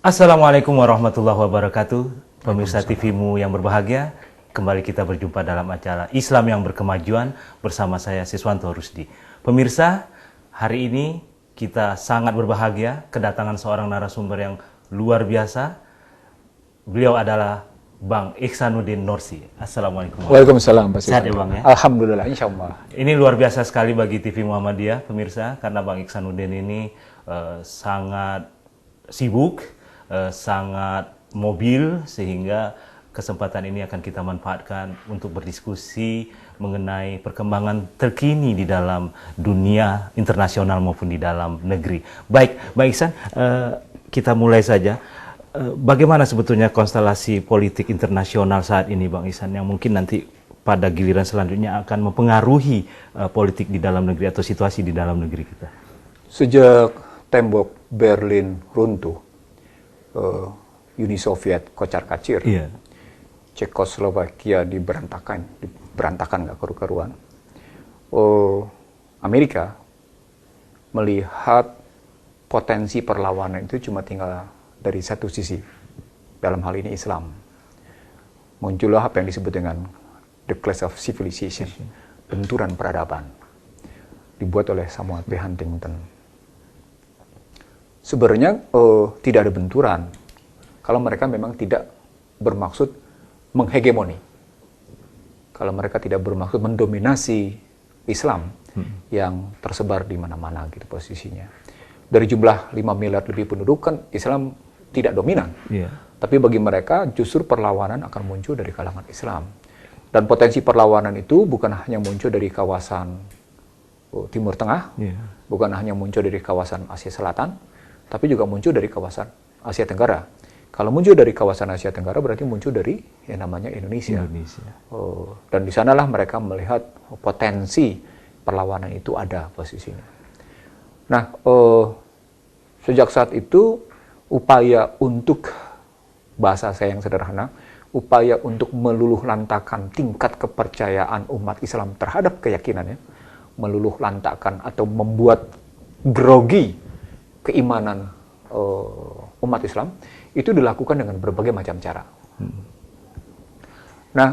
Assalamualaikum warahmatullahi wabarakatuh. Pemirsa TV-mu yang berbahagia, kembali kita berjumpa dalam acara Islam yang Berkemajuan bersama saya Siswanto Rusdi. Pemirsa, hari ini kita sangat berbahagia kedatangan seorang narasumber yang luar biasa. Beliau adalah Bang Ihsanuddin Nursi. Assalamualaikum. Waalaikumsalam Pak Sehat ya Bang ya? Alhamdulillah, insya Allah. Ini luar biasa sekali bagi TV Muhammadiyah, pemirsa, karena Bang Ihsanuddin ini sangat sibuk, sangat mobil, sehingga kesempatan ini akan kita manfaatkan untuk berdiskusi mengenai perkembangan terkini di dalam dunia internasional maupun di dalam negeri. Baik, Bang Ihsan, kita mulai saja. Bagaimana sebetulnya konstelasi politik internasional saat ini, Bang Ihsan, yang mungkin nanti pada giliran selanjutnya akan mempengaruhi politik di dalam negeri atau situasi di dalam negeri kita? Sejak tembok Berlin runtuh, Uni Soviet kocar-kacir, Cekoslovakia berantakan nggak karu-karuan. Amerika melihat potensi perlawanan itu cuma tinggal dari satu sisi, dalam hal ini Islam. Muncullah apa yang disebut dengan The Clash of Civilization, benturan peradaban, dibuat oleh Samuel P. Huntington. Sebenarnya tidak ada benturan kalau mereka memang tidak bermaksud menghegemoni. Kalau mereka tidak bermaksud mendominasi Islam yang tersebar di mana-mana gitu posisinya. Dari jumlah 5 miliar lebih penduduk kan Islam tidak dominan. Tapi bagi mereka justru perlawanan akan muncul dari kalangan Islam. Dan potensi perlawanan itu bukan hanya muncul dari kawasan Timur Tengah, bukan hanya muncul dari kawasan Asia Selatan, tapi juga muncul dari kawasan Asia Tenggara. Kalau muncul dari kawasan Asia Tenggara berarti muncul dari yang namanya Indonesia. Dan di sanalah mereka melihat potensi perlawanan itu ada posisinya. Nah, sejak saat itu upaya untuk, bahasa saya yang sederhana, upaya untuk meluluh lantakan tingkat kepercayaan umat Islam terhadap keyakinannya, meluluh lantakan atau membuat grogi keimanan umat Islam, itu dilakukan dengan berbagai macam cara. Nah,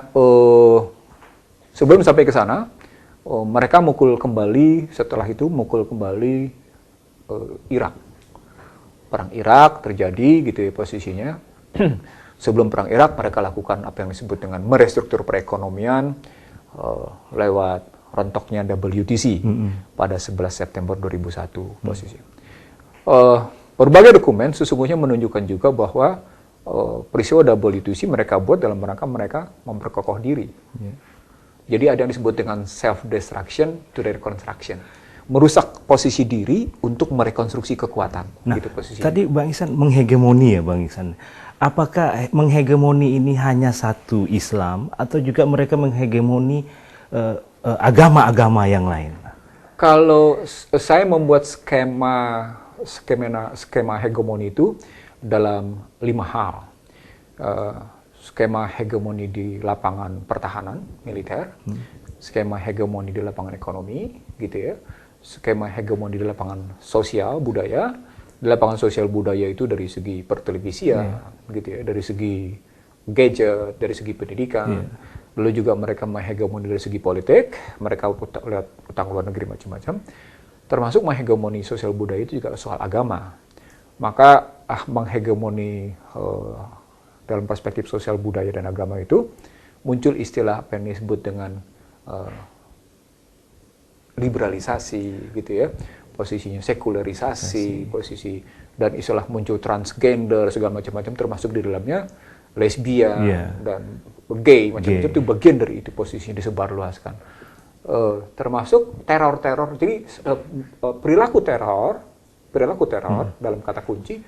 sebelum sampai ke sana, mereka setelah itu mukul kembali Irak. Perang Irak terjadi gitu ya posisinya. Sebelum perang Irak mereka lakukan apa yang disebut dengan merestruktur perekonomian lewat rontoknya WTC pada 11 September 2001 posisi. Berbagai dokumen sesungguhnya menunjukkan juga bahwa peristiwa WTC mereka buat dalam rangka mereka memperkokoh diri. Jadi ada yang disebut dengan self-destruction to reconstruction. Merusak posisi diri untuk merekonstruksi kekuatan. Nah, gitu posisinya. Tadi Bang Ihsan menghegemoni ya Bang Ihsan. Apakah menghegemoni ini hanya satu Islam atau juga mereka menghegemoni agama-agama yang lain? Kalau saya membuat skema hegemoni itu dalam 5 hal. Skema hegemoni di lapangan pertahanan militer, skema hegemoni di lapangan ekonomi, gitu ya. Skema hegemoni di lapangan sosial budaya. Di lapangan sosial budaya itu dari segi pertelevisian, gitu ya, dari segi gadget, dari segi pendidikan. Lalu juga mereka menghegemoni dari segi politik, mereka lihat utang luar negeri macam-macam. Termasuk menghegemoni sosial budaya itu juga soal agama. Maka menghegemoni dalam perspektif sosial budaya dan agama itu muncul istilah apa yang disebut dengan liberalisasi, gitu ya, posisinya sekularisasi, posisi, dan istilah muncul transgender segala macam-macam, termasuk di dalamnya lesbian dan gay macam-macam, itu bagian dari itu posisinya disebarluaskan. Termasuk teror-teror, jadi perilaku teror dalam kata kunci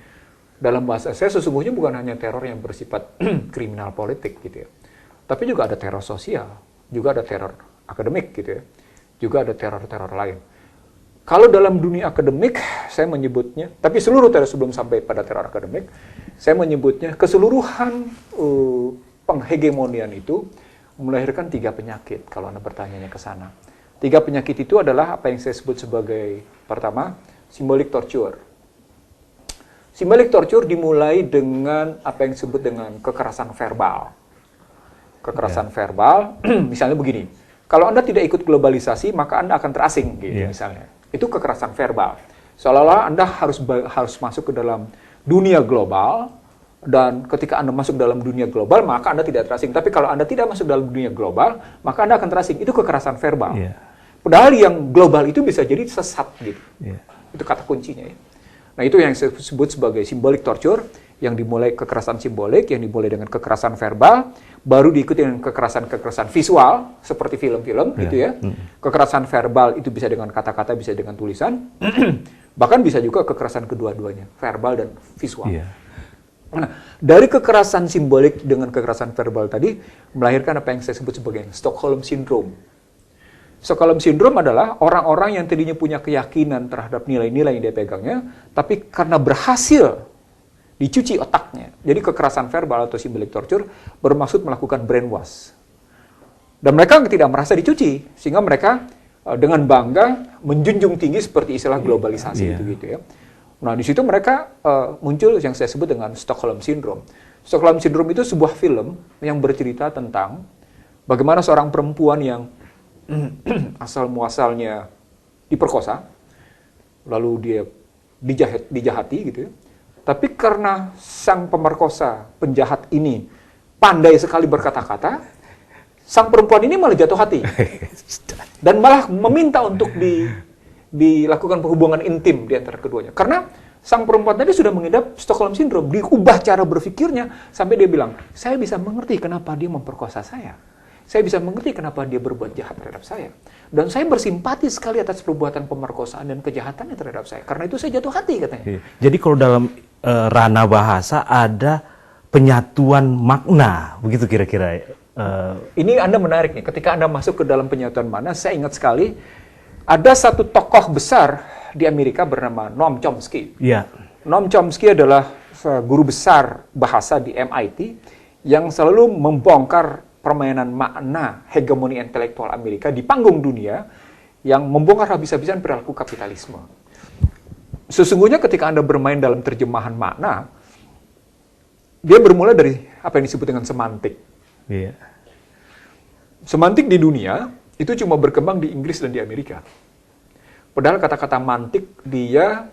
dalam bahasa saya sesungguhnya bukan hanya teror yang bersifat kriminal politik gitu ya, tapi juga ada teror sosial, juga ada teror akademik gitu ya, juga ada teror-teror lain. Kalau dalam dunia akademik saya menyebutnya, tapi seluruh teror sebelum sampai pada teror akademik, saya menyebutnya keseluruhan penghegemonian itu melahirkan 3 penyakit kalau Anda bertanya ke sana. 3 penyakit itu adalah apa yang saya sebut sebagai pertama, symbolic torture. Symbolic torture dimulai dengan apa yang disebut dengan kekerasan verbal. Kekerasan verbal, misalnya begini, kalau Anda tidak ikut globalisasi, maka Anda akan terasing, gitu misalnya. Itu kekerasan verbal. Seolah-olah Anda harus masuk ke dalam dunia global, dan ketika Anda masuk dalam dunia global, maka Anda tidak terasing. Tapi kalau Anda tidak masuk dalam dunia global, maka Anda akan terasing. Itu kekerasan verbal. Padahal yang global itu bisa jadi sesat, gitu. Itu kata kuncinya, ya. Nah, itu yang disebut sebagai symbolic torture, yang dimulai kekerasan simbolik, yang dimulai dengan kekerasan verbal, baru diikuti dengan kekerasan visual, seperti film-film, gitu ya. Kekerasan verbal itu bisa dengan kata-kata, bisa dengan tulisan, bahkan bisa juga kekerasan kedua-duanya, verbal dan visual. Nah, dari kekerasan simbolik dengan kekerasan verbal tadi, melahirkan apa yang saya sebut sebagai Stockholm Syndrome. Stockholm Syndrome adalah orang-orang yang tadinya punya keyakinan terhadap nilai-nilai yang dia pegangnya, tapi karena berhasil dicuci otaknya. Jadi kekerasan verbal atau symbolic torture bermaksud melakukan brainwash. Dan mereka tidak merasa dicuci, sehingga mereka dengan bangga menjunjung tinggi seperti istilah globalisasi gitu ya. Nah, di situ mereka muncul yang saya sebut dengan Stockholm Syndrome. Stockholm Syndrome itu sebuah film yang bercerita tentang bagaimana seorang perempuan yang asal muasalnya diperkosa, lalu dia dijahati gitu ya. Tapi karena sang pemerkosa, penjahat ini pandai sekali berkata-kata, sang perempuan ini malah jatuh hati dan malah meminta untuk dilakukan hubungan intim di antara keduanya. Karena sang perempuan tadi sudah mengidap Stockholm Syndrome, diubah cara berpikirnya sampai dia bilang, saya bisa mengerti kenapa dia memperkosa saya. Saya bisa mengerti kenapa dia berbuat jahat terhadap saya. Dan saya bersimpati sekali atas perbuatan pemerkosaan dan kejahatannya terhadap saya. Karena itu saya jatuh hati, katanya. Jadi kalau dalam ranah bahasa ada penyatuan makna, begitu kira-kira. Ini Anda menarik nih. Ketika Anda masuk ke dalam penyatuan makna, saya ingat sekali, ada satu tokoh besar di Amerika bernama Noam Chomsky. Noam Chomsky adalah guru besar bahasa di MIT yang selalu membongkar permainan makna hegemoni intelektual Amerika di panggung dunia yang membongkar habis-habisan perilaku kapitalisme. Sesungguhnya ketika Anda bermain dalam terjemahan makna, dia bermula dari apa yang disebut dengan semantik. Semantik di dunia itu cuma berkembang di Inggris dan di Amerika. Padahal kata-kata mantik dia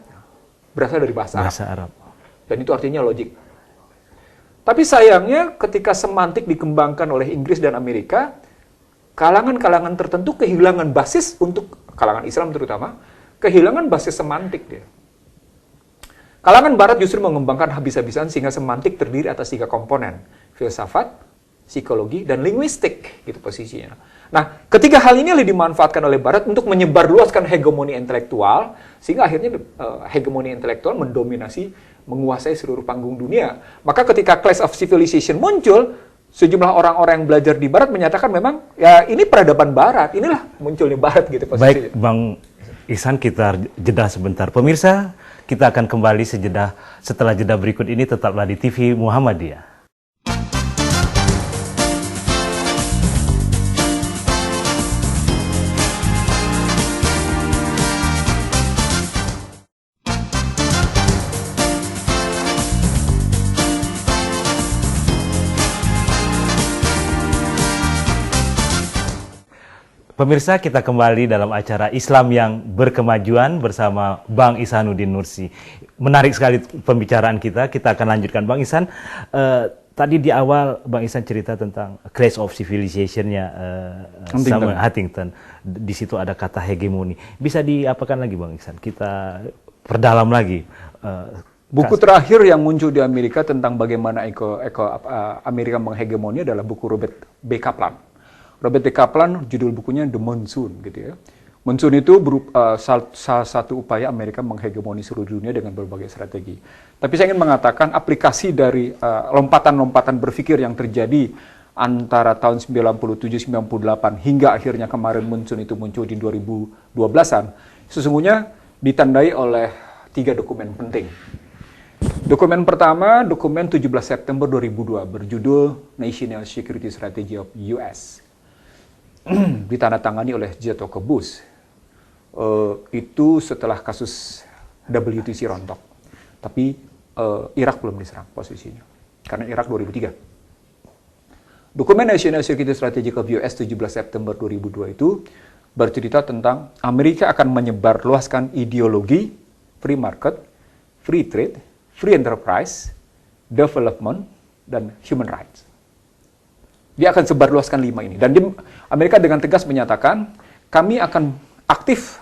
berasal dari bahasa Arab. Dan itu artinya logik. Tapi sayangnya ketika semantik dikembangkan oleh Inggris dan Amerika, kalangan-kalangan tertentu kehilangan basis untuk, kalangan Islam terutama, kehilangan basis semantik dia. Kalangan Barat justru mengembangkan habis-habisan sehingga semantik terdiri atas 3 komponen, filsafat, psikologi, dan linguistik, gitu posisinya. Nah, ketiga hal ini dimanfaatkan oleh Barat untuk menyebarluaskan hegemoni intelektual, sehingga akhirnya hegemoni intelektual mendominasi, menguasai seluruh panggung dunia. Maka ketika Clash of Civilization muncul, sejumlah orang-orang yang belajar di Barat menyatakan memang, ya ini peradaban Barat, inilah munculnya Barat, gitu posisinya. Baik, Bang Ihsan, kita jeda sebentar. Pemirsa, kita akan kembali setelah jeda berikut ini, tetaplah di TV Muhammadiyah. Pemirsa, kita kembali dalam acara Islam yang berkemajuan bersama Bang Ihsanuddin Nursi. Menarik sekali pembicaraan kita akan lanjutkan. Bang Ihsan, tadi di awal Bang Ihsan cerita tentang Clash of Civilization-nya Samuel Huntington. Di situ ada kata hegemoni. Bisa diapakan lagi Bang Ihsan? Kita perdalam lagi. Buku terakhir yang muncul di Amerika tentang bagaimana Amerika menghegemoni adalah buku Robert B. Kaplan. Robert B. Kaplan, judul bukunya The Monsoon, gitu ya. Monsoon itu salah satu upaya Amerika menghegemoni seluruh dunia dengan berbagai strategi. Tapi saya ingin mengatakan aplikasi dari lompatan-lompatan berpikir yang terjadi antara tahun 97-98 hingga akhirnya kemarin Monsoon itu muncul di 2012-an, sesungguhnya ditandai oleh 3 dokumen penting. Dokumen pertama, dokumen 17 September 2002, berjudul National Security Strategy of US. Ditandatangani oleh J. Walker Bush. Itu setelah kasus WTC rontok. Tapi Irak belum diserang posisinya. Karena Irak 2003. Dokumen National Security Strategy of US 17 September 2002 itu bercerita tentang Amerika akan menyebarluaskan ideologi free market, free trade, free enterprise, development, dan human rights. Dia akan sebarluaskan 5 ini. Dan Amerika dengan tegas menyatakan, kami akan aktif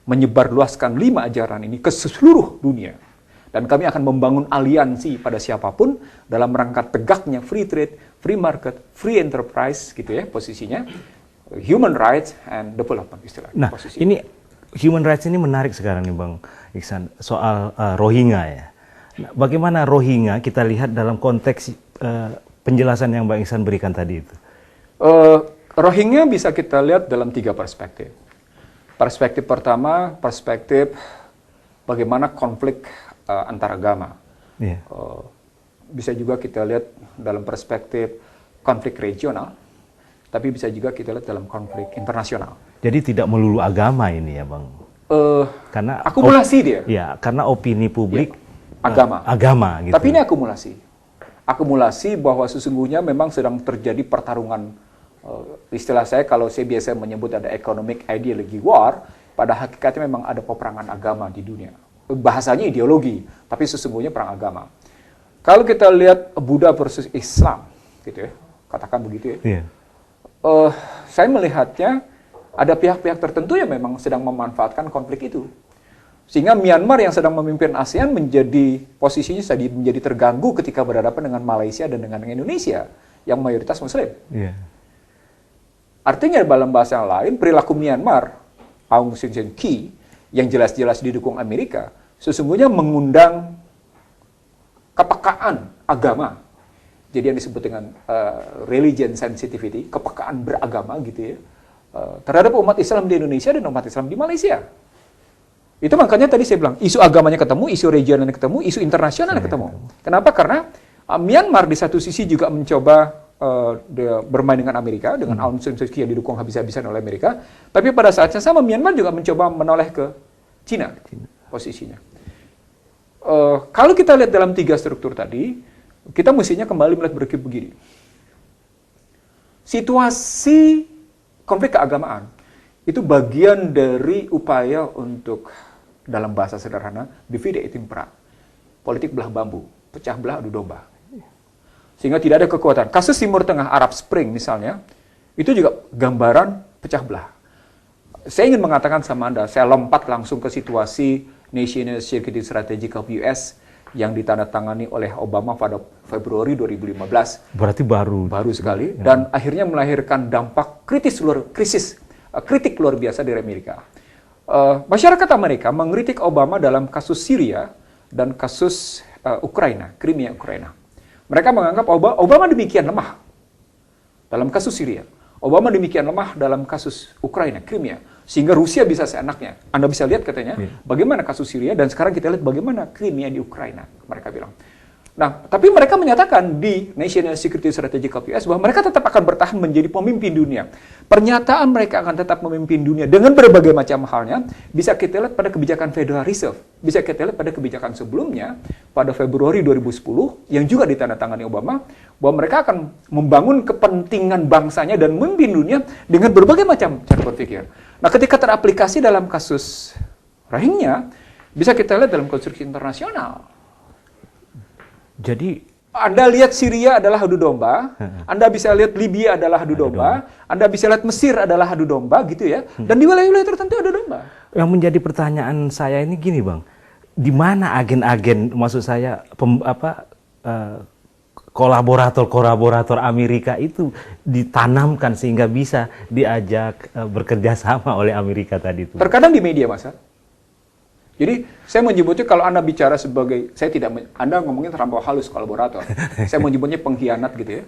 menyebarluaskan 5 ajaran ini ke seluruh dunia. Dan kami akan membangun aliansi pada siapapun dalam rangka tegaknya free trade, free market, free enterprise, gitu ya posisinya, human rights and development istilahnya. Nah, posisi. ini human rights ini menarik sekarang nih Bang Iksan, soal Rohingya ya. Nah, bagaimana Rohingya kita lihat dalam konteks penjelasan yang Bang Iksan berikan tadi itu? Rohingya bisa kita lihat dalam 3 perspektif. Perspektif pertama, perspektif bagaimana konflik antar agama. Yeah. Bisa juga kita lihat dalam perspektif konflik regional, tapi bisa juga kita lihat dalam konflik internasional. Jadi tidak melulu agama ini ya Bang? Karena akumulasi dia. Ya, karena opini publik ya, agama gitu. Tapi ini akumulasi. Akumulasi bahwa sesungguhnya memang sedang terjadi pertarungan, istilah saya kalau saya biasa menyebut ada economic ideology war, pada hakikatnya memang ada peperangan agama di dunia. Bahasanya ideologi, tapi sesungguhnya perang agama. Kalau kita lihat Buddha versus Islam, gitu ya, katakan begitu ya. Yeah. Saya melihatnya ada pihak-pihak tertentu yang memang sedang memanfaatkan konflik itu. Sehingga Myanmar yang sedang memimpin ASEAN posisinya menjadi terganggu ketika berhadapan dengan Malaysia dan dengan Indonesia yang mayoritas Muslim. Yeah. Artinya dalam bahasa yang lain, perilaku Myanmar, Aung San Suu Kyi, yang jelas-jelas didukung Amerika, sesungguhnya mengundang kepekaan agama. Jadi yang disebut dengan religion sensitivity, kepekaan beragama gitu ya, terhadap umat Islam di Indonesia dan umat Islam di Malaysia. Itu makanya tadi saya bilang, isu agamanya ketemu, isu regionalnya ketemu, isu internasionalnya ketemu. Kenapa? Karena Myanmar di satu sisi juga mencoba bermain dengan Amerika, dengan Aung San Suu Kyi yang didukung habis-habisan oleh Amerika, tapi pada saat yang sama Myanmar juga mencoba menoleh ke Cina posisinya. Kalau kita lihat dalam 3 struktur tadi, kita mestinya kembali melihat begini. Situasi konflik keagamaan itu bagian dari upaya untuk, dalam bahasa sederhana, divide et impera. Politik belah bambu, pecah belah adu domba. Sehingga tidak ada kekuatan. Kasus Timur Tengah, Arab Spring misalnya, itu juga gambaran pecah belah. Saya ingin mengatakan sama Anda, saya lompat langsung ke situasi National Security Strategy of US yang ditandatangani oleh Obama pada Februari 2015. Berarti baru Sekali. Ya. Dan akhirnya melahirkan dampak kritik luar biasa dari Amerika. Masyarakat Amerika mengkritik Obama dalam kasus Syria dan kasus Ukraina, Crimea Ukraina. Mereka menganggap Obama demikian lemah dalam kasus Syria. Obama demikian lemah dalam kasus Ukraina, Crimea. Sehingga Rusia bisa seenaknya. Anda bisa lihat katanya, bagaimana kasus Syria, dan sekarang kita lihat bagaimana Crimea di Ukraina. Mereka bilang. Nah, tapi mereka menyatakan di National Security Strategy of US bahwa mereka tetap akan bertahan menjadi pemimpin dunia. Pernyataan mereka akan tetap memimpin dunia dengan berbagai macam halnya, bisa kita lihat pada kebijakan Federal Reserve, bisa kita lihat pada kebijakan sebelumnya, pada Februari 2010, yang juga ditandatangani Obama, bahwa mereka akan membangun kepentingan bangsanya dan memimpin dunia dengan berbagai macam cara berpikir. Nah, ketika teraplikasi dalam kasus Rohingya, bisa kita lihat dalam konstruksi internasional. Jadi Anda lihat Syria adalah adu domba, Anda bisa lihat Libya adalah adu domba, Anda bisa lihat Mesir adalah adu domba gitu ya. Dan di wilayah-wilayah tertentu adu domba. Yang menjadi pertanyaan saya ini gini Bang, di mana agen-agen, maksud saya kolaborator Amerika itu ditanamkan sehingga bisa diajak bekerja sama oleh Amerika tadi itu? Terkadang di media, Mas. Jadi saya menyebutnya, kalau Anda bicara sebagai, Anda ngomongin terlampau halus kolaborator. Saya menyebutnya pengkhianat gitu ya.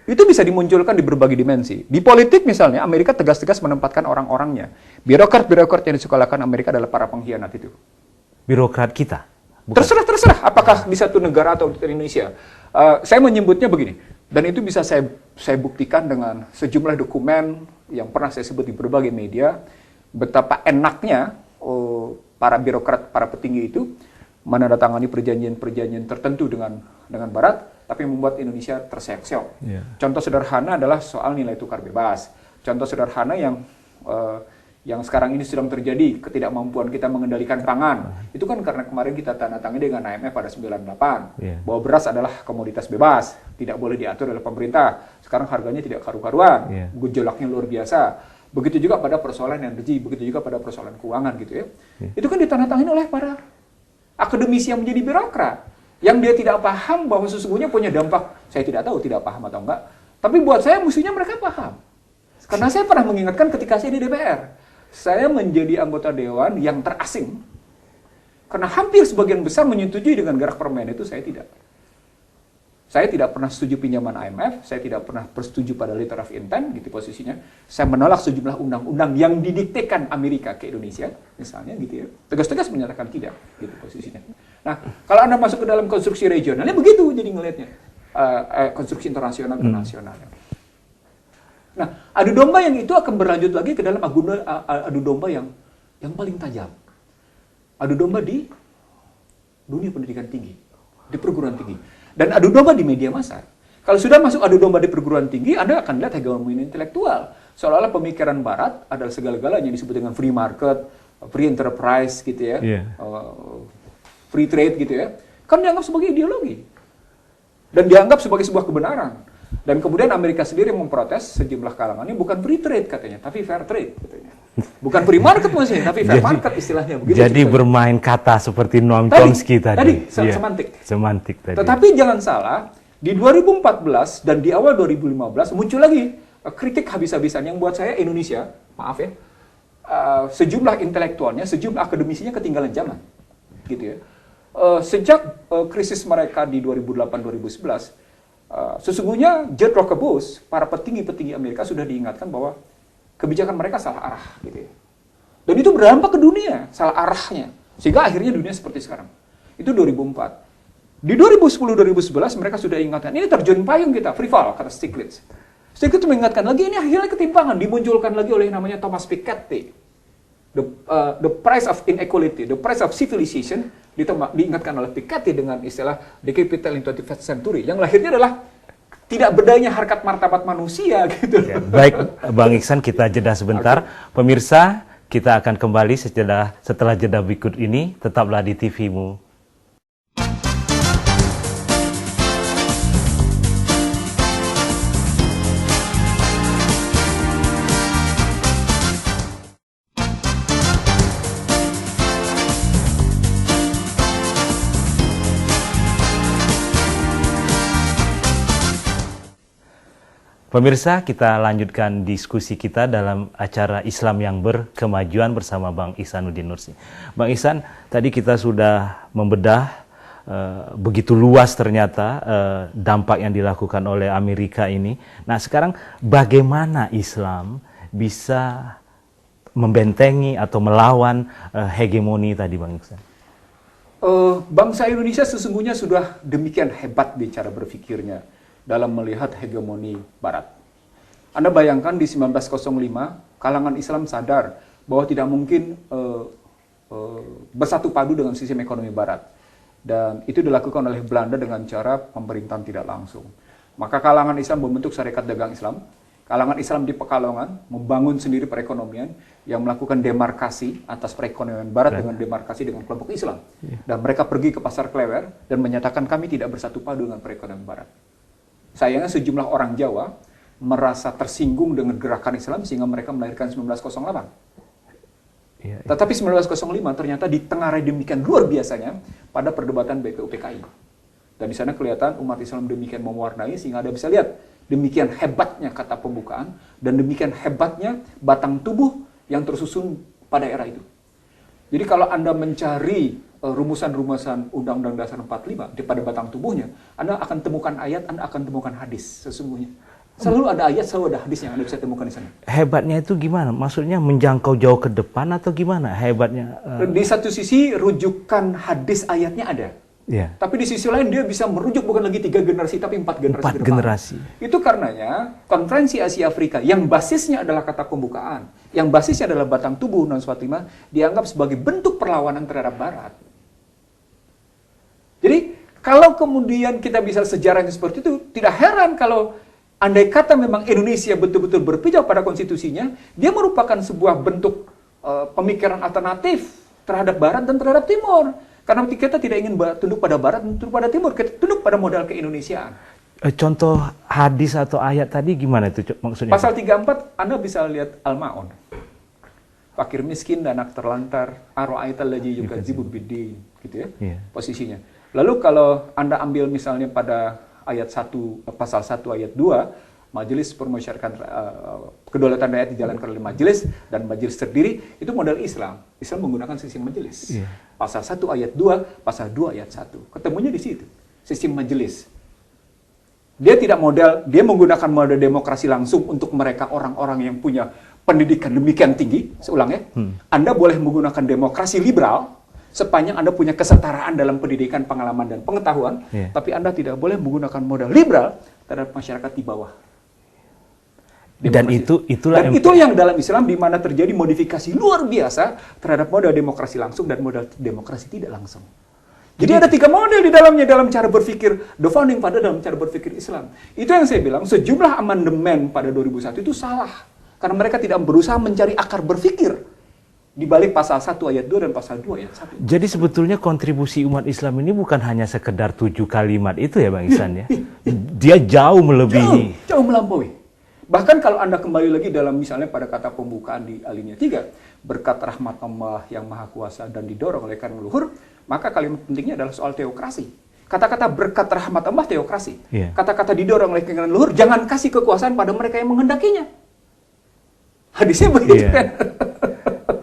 Itu bisa dimunculkan di berbagai dimensi. Di politik misalnya, Amerika tegas-tegas menempatkan orang-orangnya. Birokrat-birokrat yang disekolahkan Amerika adalah para pengkhianat itu. Birokrat kita? Bukan. Terserah. Apakah di satu negara atau di Indonesia. Saya menyebutnya begini. Dan itu bisa saya buktikan dengan sejumlah dokumen yang pernah saya sebut di berbagai media. Betapa enaknya para birokrat, para petinggi itu menandatangani perjanjian-perjanjian tertentu dengan Barat, tapi membuat Indonesia terseok-seok. Contoh sederhana adalah soal nilai tukar bebas. Contoh sederhana yang sekarang ini sedang terjadi, ketidakmampuan kita mengendalikan pangan. Itu kan karena kemarin kita tanda tangan dengan IMF pada 98, bahwa beras adalah komoditas bebas, tidak boleh diatur oleh pemerintah. Sekarang harganya tidak karu-karuan, gejolaknya luar biasa. Begitu juga pada persoalan energi, begitu juga pada persoalan keuangan gitu ya. Itu kan ditandatangani oleh para akademisi yang menjadi birokrat, yang dia tidak paham bahwa sesungguhnya punya dampak. Saya tidak tahu tidak paham atau enggak, tapi buat saya mestinya mereka paham. Karena saya pernah mengingatkan ketika saya di DPR, saya menjadi anggota dewan yang terasing, karena hampir sebagian besar menyetujui dengan gerak permen itu, saya tidak. Saya tidak pernah setuju pinjaman IMF, saya tidak pernah bersetuju pada letter of intent, gitu posisinya. Saya menolak sejumlah undang-undang yang didiktekan Amerika ke Indonesia, misalnya gitu ya. Tegas-tegas menyatakan tidak, gitu posisinya. Nah, kalau Anda masuk ke dalam konstruksi regionalnya, begitu jadi ngelihatnya. Konstruksi internasional ke nasionalnya. Nah, adu domba yang itu akan berlanjut lagi ke dalam adu domba yang paling tajam. Adu domba di dunia pendidikan tinggi, di perguruan tinggi. Dan adu domba di media massa. Kalau sudah masuk adu domba di perguruan tinggi, Anda akan lihat hegemoni intelektual. Seolah-olah pemikiran Barat adalah segala-galanya disebut dengan free market, free enterprise gitu ya, free trade gitu ya. Kan dianggap sebagai ideologi. Dan dianggap sebagai sebuah kebenaran. Dan kemudian Amerika sendiri memprotes sejumlah kalangan, ini bukan free trade katanya, tapi fair trade katanya. Bukan free market maksudnya, tapi fair market istilahnya. Begitu jadi ceritanya. Bermain kata seperti Noam Chomsky tadi. Semantik. Semantik tadi. Tetapi jangan salah, di 2014 dan di awal 2015 muncul lagi kritik habis-habisan yang buat saya Indonesia, maaf ya, sejumlah intelektualnya, sejumlah akademisinya ketinggalan zaman. Gitu ya. Sejak krisis mereka di 2008-2011, sesungguhnya George Walker Bush, para petinggi-petinggi Amerika sudah diingatkan bahwa kebijakan mereka salah arah, gitu ya. Dan itu berdampak ke dunia, salah arahnya. Sehingga akhirnya dunia seperti sekarang. Itu 2004. Di 2010-2011 mereka sudah ingatkan, ini terjun payung kita, free fall, kata Stiglitz. Stiglitz mengingatkan lagi, ini akhirnya ketimpangan, dimunculkan lagi oleh namanya Thomas Piketty. The price of inequality, the price of civilization, diingatkan oleh Piketty dengan istilah the capital in 21st century. Yang lahirnya adalah tidak berdaya harkat martabat manusia gitu. Ya, baik, Bang Iksan, kita jeda sebentar. Pemirsa, kita akan kembali setelah jeda berikut ini. Tetaplah di TV-mu. Pemirsa, kita lanjutkan diskusi kita dalam acara Islam yang Berkemajuan bersama Bang Ihsanuddin Nursi. Bang Ihsan, tadi kita sudah membedah begitu luas ternyata dampak yang dilakukan oleh Amerika ini. Nah, sekarang bagaimana Islam bisa membentengi atau melawan hegemoni tadi, Bang Ihsan? Bangsa Indonesia sesungguhnya sudah demikian hebat di cara berpikirnya dalam melihat hegemoni Barat. Anda bayangkan di 1905, kalangan Islam sadar bahwa tidak mungkin bersatu padu dengan sistem ekonomi Barat. Dan itu dilakukan oleh Belanda dengan cara pemerintahan tidak langsung. Maka kalangan Islam membentuk Syarikat Dagang Islam. Kalangan Islam di Pekalongan membangun sendiri perekonomian yang melakukan demarkasi atas perekonomian Barat dengan demarkasi dengan kelompok Islam. Dan mereka pergi ke Pasar Klewer dan menyatakan kami tidak bersatu padu dengan perekonomian Barat. Sayangnya sejumlah orang Jawa merasa tersinggung dengan gerakan Islam sehingga mereka melahirkan 1908. Tetapi 1905 ternyata ditengarai demikian luar biasanya pada perdebatan BPUPKI. Dan di sana kelihatan umat Islam demikian mewarnai sehingga Anda bisa lihat demikian hebatnya kata pembukaan dan demikian hebatnya batang tubuh yang tersusun pada era itu. Jadi kalau Anda mencari rumusan-rumusan Undang-Undang Dasar 45 pada batang tubuhnya, Anda akan temukan ayat, Anda akan temukan hadis sesungguhnya. Selalu ada ayat, selalu ada hadis yang Anda bisa temukan di sana. Hebatnya itu gimana? Maksudnya menjangkau jauh ke depan atau gimana hebatnya? Di satu sisi rujukan hadis ayatnya ada. Tapi di sisi lain dia bisa merujuk bukan lagi 3 generasi tapi 4 generasi. 4 generasi. Itu karenanya konferensi Asia Afrika yang basisnya adalah kata pembukaan, yang basisnya adalah batang tubuh 1945 dianggap sebagai bentuk perlawanan terhadap Barat. Jadi kalau kemudian kita bisa sejarahnya seperti itu, tidak heran kalau andai kata memang Indonesia betul-betul berpijak pada konstitusinya, dia merupakan sebuah bentuk pemikiran alternatif terhadap Barat dan terhadap Timur. Karena kita tidak ingin tunduk pada Barat dan tunduk pada Timur, kita tunduk pada modal keindonesiaan. Contoh hadis atau ayat tadi gimana itu maksudnya? Pasal 34, Anda bisa lihat Al-Ma'un. Fakir miskin dan anak terlantar, arwa'aital ladzi yukadzibu biddin, gitu ya, posisinya. Lalu kalau Anda ambil misalnya pada ayat 1, pasal 1 ayat 2, majelis permusyawaratan kedaulatan rakyat dijalankan oleh majelis dan majelis terdiri, itu modal Islam. Islam menggunakan sistem majelis. Pasal 1 ayat 2, pasal 2 ayat 1. Ketemunya di situ. Sistem majelis. Dia tidak modal, dia menggunakan model demokrasi langsung untuk mereka orang-orang yang punya pendidikan demikian tinggi. Seulang ya. Anda boleh menggunakan demokrasi liberal sepanjang Anda punya kesetaraan dalam pendidikan, pengalaman, dan pengetahuan. Tapi Anda tidak boleh menggunakan modal liberal terhadap masyarakat di bawah. Dan itulah itu yang dalam Islam di mana terjadi modifikasi luar biasa terhadap model demokrasi langsung dan model demokrasi tidak langsung. Jadi ada 3 model di dalamnya dalam cara berpikir the founding father dalam cara berpikir Islam. Itu yang saya bilang sejumlah amandemen pada 2001 itu salah karena mereka tidak berusaha mencari akar berpikir di balik pasal 1 ayat 2 dan pasal 2 ayat 1. Jadi sebetulnya kontribusi umat Islam ini bukan hanya sekedar 7 kalimat itu ya Bang Ihsan ya. Dia jauh melebihi. Jauh melampaui. Bahkan kalau Anda kembali lagi dalam misalnya pada kata pembukaan di alinea 3, berkat rahmat Allah yang maha kuasa dan didorong oleh keinginan leluhur, maka kalimat pentingnya adalah soal teokrasi. Kata-kata berkat rahmat Allah teokrasi. Kata-kata didorong oleh keinginan leluhur, jangan kasih kekuasaan pada mereka yang menghendakinya. Hadisnya begitu kan?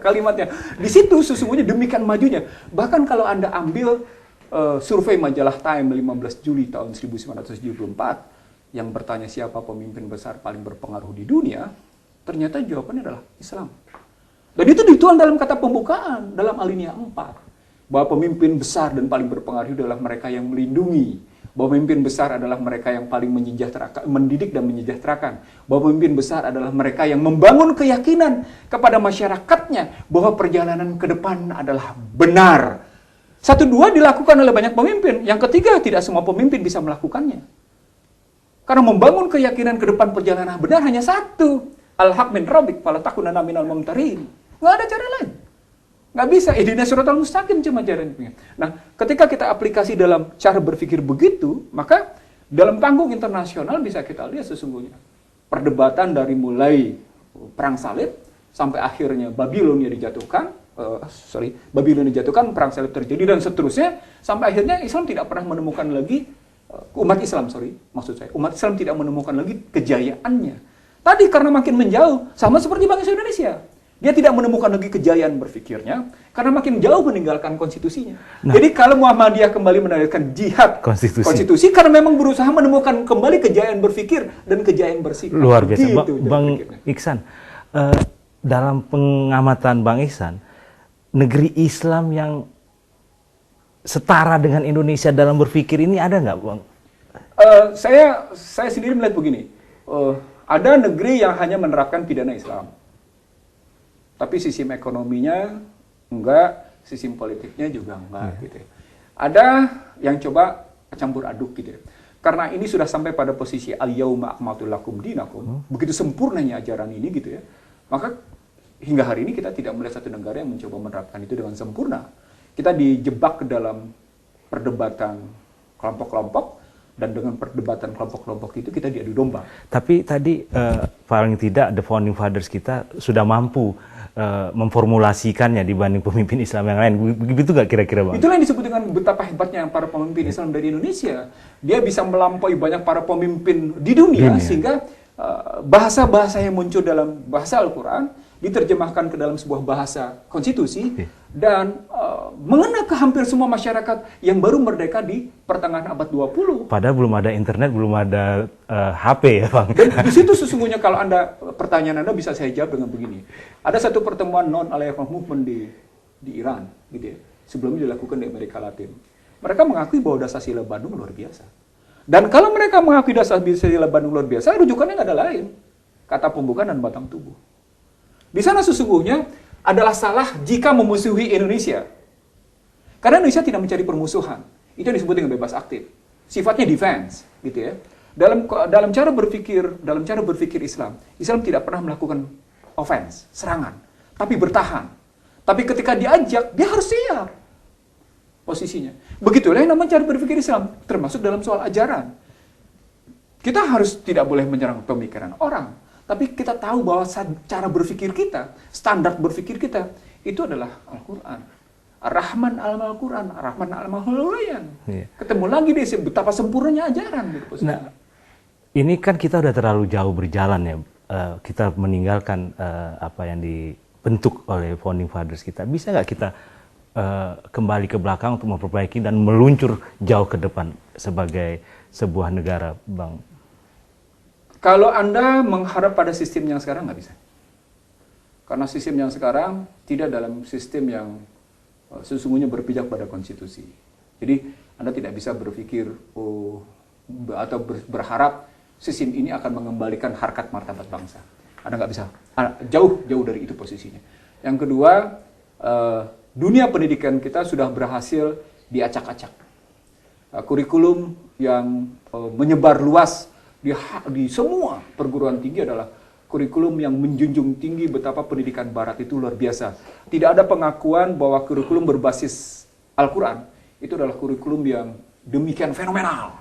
Kalimatnya. Di situ sesungguhnya demikian majunya. Bahkan kalau Anda ambil survei majalah Time 15 Juli tahun 1974, yang bertanya siapa pemimpin besar paling berpengaruh di dunia, ternyata jawabannya adalah Islam. Dan itu dituang dalam kata pembukaan, dalam alinea 4. Bahwa pemimpin besar dan paling berpengaruh adalah mereka yang melindungi. Bahwa pemimpin besar adalah mereka yang paling mendidik dan menyejahterakan. Bahwa pemimpin besar adalah mereka yang membangun keyakinan kepada masyarakatnya bahwa perjalanan ke depan adalah benar. 1, 2 dilakukan oleh banyak pemimpin. Yang ketiga, tidak semua pemimpin bisa melakukannya. Karena membangun keyakinan ke depan perjalanan benar hanya satu. Al-haq min rabbik fala takunanna minal mumtarin. Nggak ada cara lain. Nggak bisa. Ihdinas siratal mustaqim cuma jalan. Nah, ketika kita aplikasi dalam cara berpikir begitu, maka dalam panggung internasional bisa kita lihat sesungguhnya. Perdebatan dari mulai perang salib sampai akhirnya Babilonia dijatuhkan, Babilonia dijatuhkan, perang salib terjadi dan seterusnya sampai akhirnya Islam tidak pernah menemukan lagi umat Islam tidak menemukan lagi kejayaannya. Tadi karena makin menjauh, sama seperti bangsa Indonesia. Dia tidak menemukan lagi kejayaan berpikirnya karena makin jauh meninggalkan konstitusinya. Jadi kalau Muhammadiyah kembali menarikkan jihad konstitusi karena memang berusaha menemukan kembali kejayaan berpikir dan kejayaan bersikap. Luar biasa. Bang Ihsan, dalam pengamatan Bang Ihsan, negeri Islam yang setara dengan Indonesia dalam berpikir ini ada nggak, Bang? Saya sendiri melihat begini, ada negeri yang hanya menerapkan pidana Islam, tapi sistem ekonominya enggak, sistem politiknya juga enggak, gitu ya. Ada yang coba campur aduk, gitu ya. Karena ini sudah sampai pada posisi al-yauma akmaltu lakum dinakum, begitu sempurnanya ajaran ini, gitu ya. Maka hingga hari ini kita tidak melihat satu negara yang mencoba menerapkan itu dengan sempurna. Kita dijebak ke dalam perdebatan kelompok-kelompok, dan dengan perdebatan kelompok-kelompok itu kita diadu domba. Tapi tadi paling tidak the founding fathers kita sudah mampu memformulasikannya dibanding pemimpin Islam yang lain. Begitu nggak kira-kira, Bang? Itulah yang disebut dengan betapa hebatnya para pemimpin Islam dari Indonesia. Dia bisa melampaui banyak para pemimpin di dunia. Sehingga bahasa-bahasa yang muncul dalam bahasa Al-Quran diterjemahkan ke dalam sebuah bahasa konstitusi dan mengena ke hampir semua masyarakat yang baru merdeka di pertengahan abad 20. Padahal belum ada internet, belum ada HP ya, Bang. Dan di situ sesungguhnya kalau pertanyaan Anda bisa saya jawab dengan begini. Ada satu pertemuan non-alignment movement di Iran, gitu ya. Sebelumnya dilakukan di Amerika Latin. Mereka mengakui bahwa Dasar-Sila Bandung luar biasa. Dan kalau mereka mengakui Dasar-Sila Bandung luar biasa, rujukannya nggak ada lain. Kata pembukaan dan batang tubuh. Di sana sesungguhnya adalah salah jika memusuhi Indonesia. Karena Indonesia tidak mencari permusuhan. Itu yang disebut dengan bebas aktif. Sifatnya defense, gitu ya. Dalam cara berpikir Islam tidak pernah melakukan offense, serangan, tapi bertahan. Tapi ketika diajak, dia harus siap posisinya. Begitulah yang namanya cara berpikir Islam, termasuk dalam soal ajaran. Kita harus tidak boleh menyerang pemikiran orang, tapi kita tahu bahwa cara berpikir kita, standar berpikir kita, itu adalah Al-Quran. Ar-Rahman al-Quran, Ar-Rahman al-Mahulayan. Iya. Ketemu lagi deh betapa sempurnanya ajaran. Gitu, nah, ini kan kita udah terlalu jauh berjalan ya. Kita meninggalkan apa yang dibentuk oleh founding fathers kita. Bisa nggak kita kembali ke belakang untuk memperbaiki dan meluncur jauh ke depan sebagai sebuah negara, Bang? Kalau Anda mengharap pada sistem yang sekarang, nggak bisa. Karena sistem yang sekarang tidak dalam sistem yang sesungguhnya berpijak pada konstitusi. Jadi Anda tidak bisa berpikir atau berharap sistem ini akan mengembalikan harkat martabat bangsa. Anda nggak bisa. Jauh dari itu posisinya. Yang kedua, dunia pendidikan kita sudah berhasil diacak-acak. Kurikulum yang menyebar luas di semua perguruan tinggi adalah kurikulum yang menjunjung tinggi betapa pendidikan barat itu luar biasa. Tidak ada pengakuan bahwa kurikulum berbasis Al-Quran itu adalah kurikulum yang demikian fenomenal.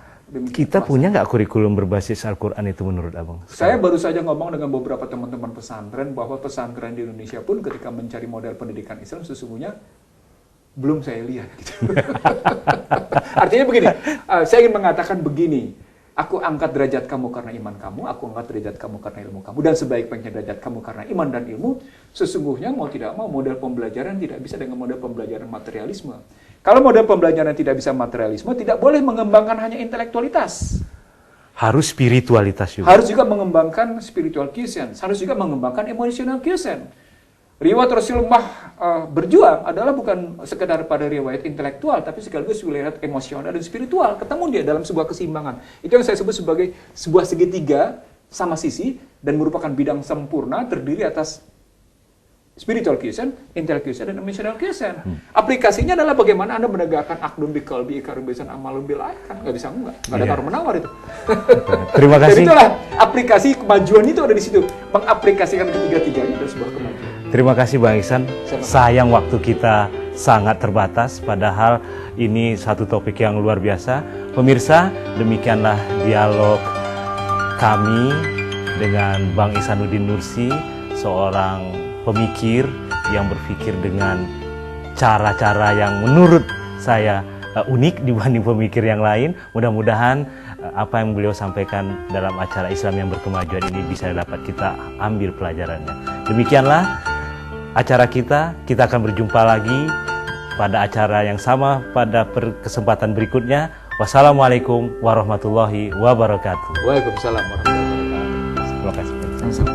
Kita punya nggak kurikulum berbasis Al-Quran itu menurut Abang? Saya baru saja ngomong dengan beberapa teman-teman pesantren bahwa pesantren di Indonesia pun ketika mencari model pendidikan Islam sesungguhnya belum saya lihat. Gitu. Artinya begini, saya ingin mengatakan begini. Aku angkat derajat kamu karena iman kamu, aku angkat derajat kamu karena ilmu kamu, dan sebaik-baiknya derajat kamu karena iman dan ilmu. Sesungguhnya mau tidak mau model pembelajaran tidak bisa dengan model pembelajaran materialisme. Kalau model pembelajaran tidak bisa materialisme, tidak boleh mengembangkan hanya intelektualitas. Harus spiritualitas juga. Harus juga mengembangkan spiritual quotient, harus juga mengembangkan emotional quotient. Riwayat Rasulullah berjuang adalah bukan sekedar pada riwayat intelektual, tapi sekaligus riwayat emosional dan spiritual. Ketemu dia dalam sebuah keseimbangan. Itu yang saya sebut sebagai sebuah segitiga sama sisi dan merupakan bidang sempurna terdiri atas spiritual quotient, intellectual quotient, dan emotional quotient. Aplikasinya adalah bagaimana Anda menegakkan akdun biqalbi ikarun bisan amalun bil kan nggak bisa enggak. Nggak ada tawar menawar itu. Terima kasih. Dan itulah aplikasi kemajuan itu ada di situ. Mengaplikasikan ketiga-tiganya adalah sebuah kemajuan. Terima kasih Bang Ihsan. Sayang waktu kita sangat terbatas, padahal ini satu topik yang luar biasa. Pemirsa, demikianlah dialog kami dengan Bang Ihsanuddin Nursi, seorang pemikir yang berpikir dengan cara-cara yang menurut saya unik dibanding pemikir yang lain. Mudah-mudahan apa yang beliau sampaikan dalam acara Islam yang berkemajuan ini bisa dapat kita ambil pelajarannya. Demikianlah acara kita akan berjumpa lagi pada acara yang sama pada kesempatan berikutnya. Wassalamualaikum warahmatullahi wabarakatuh. Waalaikumsalam warahmatullahi wabarakatuh. Terima kasih.